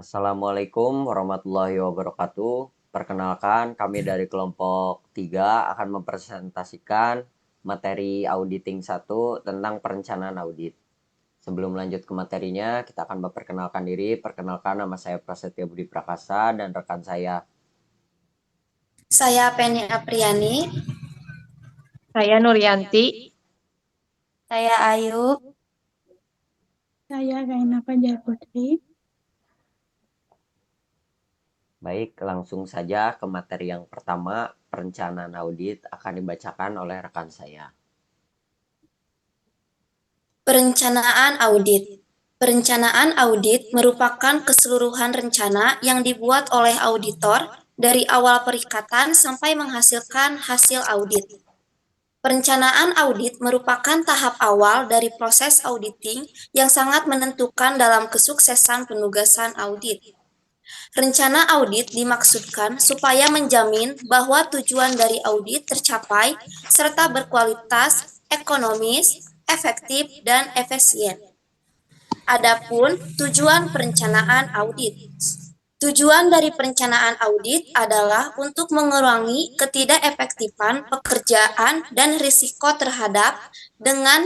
Assalamualaikum warahmatullahi wabarakatuh. Perkenalkan, kami dari kelompok 3 akan mempresentasikan materi auditing 1 tentang perencanaan audit. Sebelum lanjut ke materinya, kita akan memperkenalkan diri. Perkenalkan, nama saya Prasetyo Budi Prakasa dan rekan saya. Saya Penny Apriani. Saya Nuryanti. Saya Ayu. Saya Raina Fajar Putri. Baik, langsung saja ke materi yang pertama, perencanaan audit akan dibacakan oleh rekan saya. Perencanaan audit. Perencanaan audit merupakan keseluruhan rencana yang dibuat oleh auditor dari awal perikatan sampai menghasilkan hasil audit. Perencanaan audit merupakan tahap awal dari proses auditing yang sangat menentukan dalam kesuksesan penugasan audit. Rencana audit dimaksudkan supaya menjamin bahwa tujuan dari audit tercapai serta berkualitas, ekonomis, efektif, dan efisien. Adapun tujuan perencanaan audit. Tujuan dari perencanaan audit adalah untuk mengurangi ketidakefektifan pekerjaan dan risiko terhadap dengan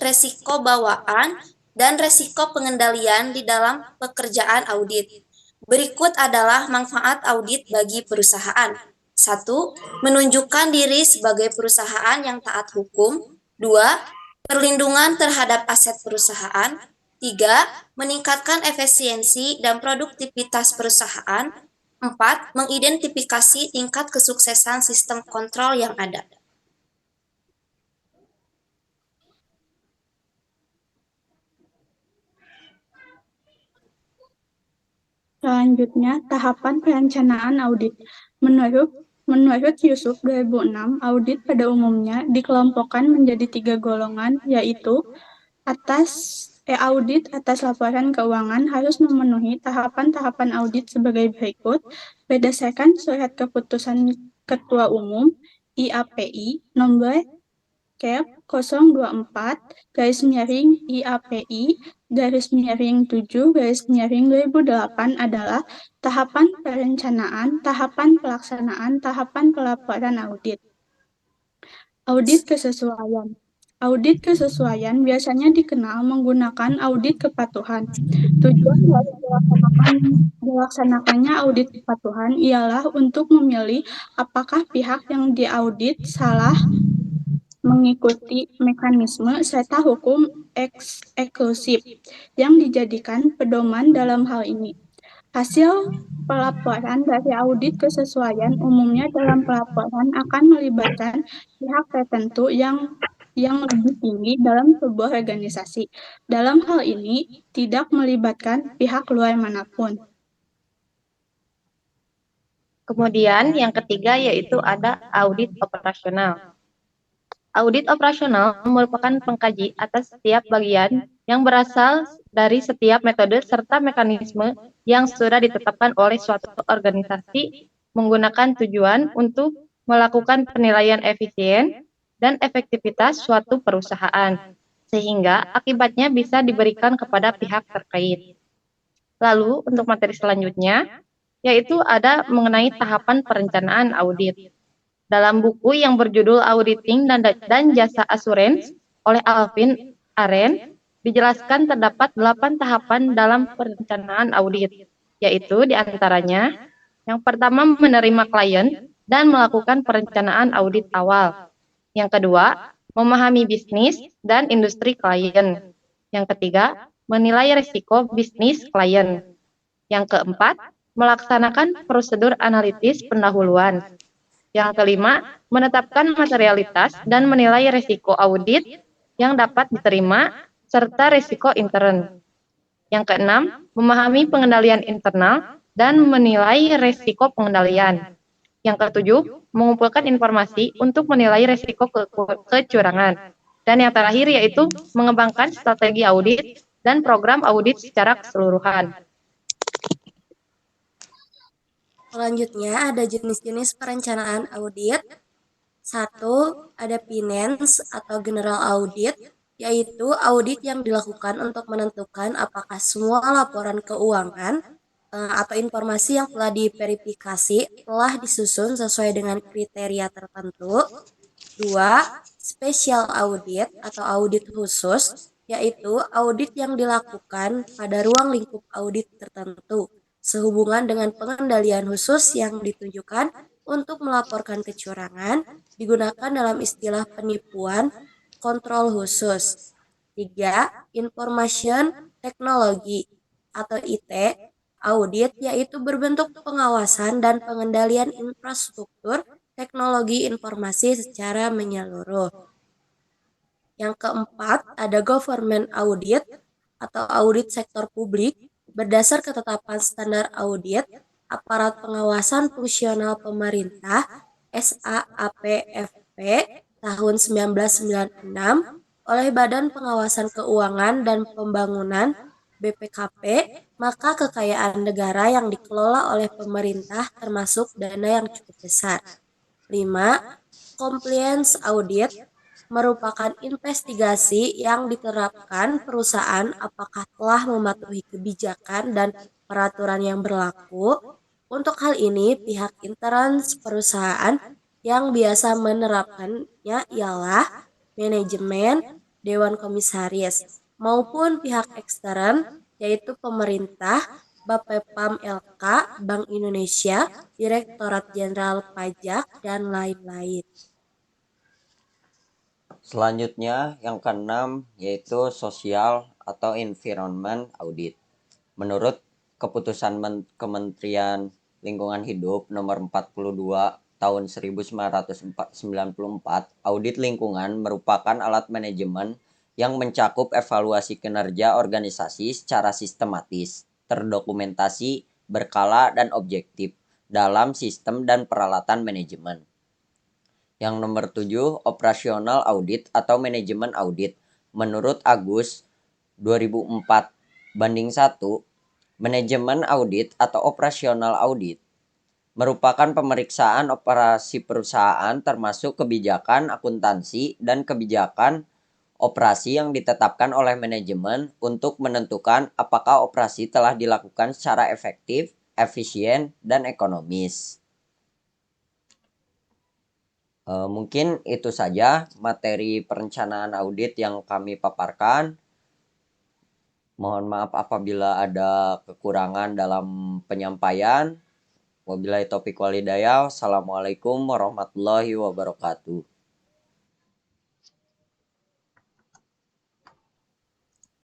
risiko bawaan dan risiko pengendalian di dalam pekerjaan audit. Berikut adalah manfaat audit bagi perusahaan. 1. Menunjukkan diri sebagai perusahaan yang taat hukum. 2. Perlindungan terhadap aset perusahaan. 3. Meningkatkan efisiensi dan produktivitas perusahaan. 4. Mengidentifikasi tingkat kesuksesan sistem kontrol yang ada. Selanjutnya, tahapan perencanaan audit. Menurut Yusuf 2006, audit pada umumnya dikelompokkan menjadi 3 golongan, yaitu audit atas laporan keuangan harus memenuhi tahapan-tahapan audit sebagai berikut, berdasarkan Surat Keputusan Ketua Umum IAPI nomor Cap 024-IAPI-7-2008 adalah tahapan perencanaan, tahapan pelaksanaan, tahapan pelaporan audit. Audit kesesuaian. Audit kesesuaian biasanya dikenal menggunakan audit kepatuhan. Tujuan dari dilaksanakannya audit kepatuhan ialah untuk memilih apakah pihak yang diaudit salah mengikuti mekanisme serta hukum eksklusif yang dijadikan pedoman dalam hal ini. Hasil pelaporan dari audit kesesuaian umumnya dalam pelaporan akan melibatkan pihak tertentu yang lebih tinggi dalam sebuah organisasi. Dalam hal ini, tidak melibatkan pihak luar manapun. Kemudian yang ketiga yaitu ada audit operasional. Audit operasional merupakan pengkaji atas setiap bagian yang berasal dari setiap metode serta mekanisme yang sudah ditetapkan oleh suatu organisasi menggunakan tujuan untuk melakukan penilaian efisien dan efektivitas suatu perusahaan, sehingga akibatnya bisa diberikan kepada pihak terkait. Lalu untuk materi selanjutnya, yaitu ada mengenai tahapan perencanaan audit. Dalam buku yang berjudul Auditing dan Jasa Assurance oleh Alvin Aren, dijelaskan terdapat 8 tahapan dalam perencanaan audit, yaitu diantaranya, yang pertama menerima klien dan melakukan perencanaan audit awal. Yang kedua, memahami bisnis dan industri klien. Yang ketiga, menilai risiko bisnis klien. Yang keempat, melaksanakan prosedur analitis pendahuluan. Yang kelima, menetapkan materialitas dan menilai risiko audit yang dapat diterima serta risiko intern. Yang keenam, memahami pengendalian internal dan menilai risiko pengendalian. Yang ketujuh, mengumpulkan informasi untuk menilai risiko kecurangan. Dan yang terakhir yaitu mengembangkan strategi audit dan program audit secara keseluruhan. Selanjutnya ada jenis-jenis perencanaan audit. 1. Ada finance atau general audit, yaitu audit yang dilakukan untuk menentukan apakah semua laporan keuangan atau informasi yang telah diverifikasi telah disusun sesuai dengan kriteria tertentu. 2. Special audit atau audit khusus, yaitu audit yang dilakukan pada ruang lingkup audit tertentu sehubungan dengan pengendalian khusus yang ditunjukkan untuk melaporkan kecurangan, digunakan dalam istilah penipuan kontrol khusus. 3. Information Technology atau IT audit, yaitu berbentuk pengawasan dan pengendalian infrastruktur teknologi informasi secara menyeluruh. Yang keempat, ada government audit atau audit sektor publik berdasar ketetapan standar audit aparat pengawasan fungsional pemerintah SAAPFP tahun 1996 oleh Badan Pengawasan Keuangan dan Pembangunan BPKP, maka kekayaan negara yang dikelola oleh pemerintah termasuk dana yang cukup besar. 5. Compliance audit merupakan investigasi yang diterapkan perusahaan apakah telah mematuhi kebijakan dan peraturan yang berlaku. Untuk hal ini, pihak intern perusahaan yang biasa menerapkannya ialah manajemen, dewan komisaris, maupun pihak ekstern, yaitu pemerintah, Bapepam LK, Bank Indonesia, Direktorat Jenderal Pajak, dan lain-lain. Selanjutnya yang keenam yaitu sosial atau environment audit. Menurut keputusan Kementerian Lingkungan Hidup nomor 42 tahun 1994, audit lingkungan merupakan alat manajemen yang mencakup evaluasi kinerja organisasi secara sistematis, terdokumentasi, berkala, dan objektif dalam sistem dan peralatan manajemen. Yang nomor 7, operasional audit atau manajemen audit. Menurut Agus 2004/1, manajemen audit atau operasional audit merupakan pemeriksaan operasi perusahaan termasuk kebijakan akuntansi dan kebijakan operasi yang ditetapkan oleh manajemen untuk menentukan apakah operasi telah dilakukan secara efektif, efisien, dan ekonomis. Mungkin itu saja materi perencanaan audit yang kami paparkan. Mohon maaf apabila ada kekurangan dalam penyampaian. Wabillahi taufiq wal hidayah. Wassalamualaikum warahmatullahi wabarakatuh.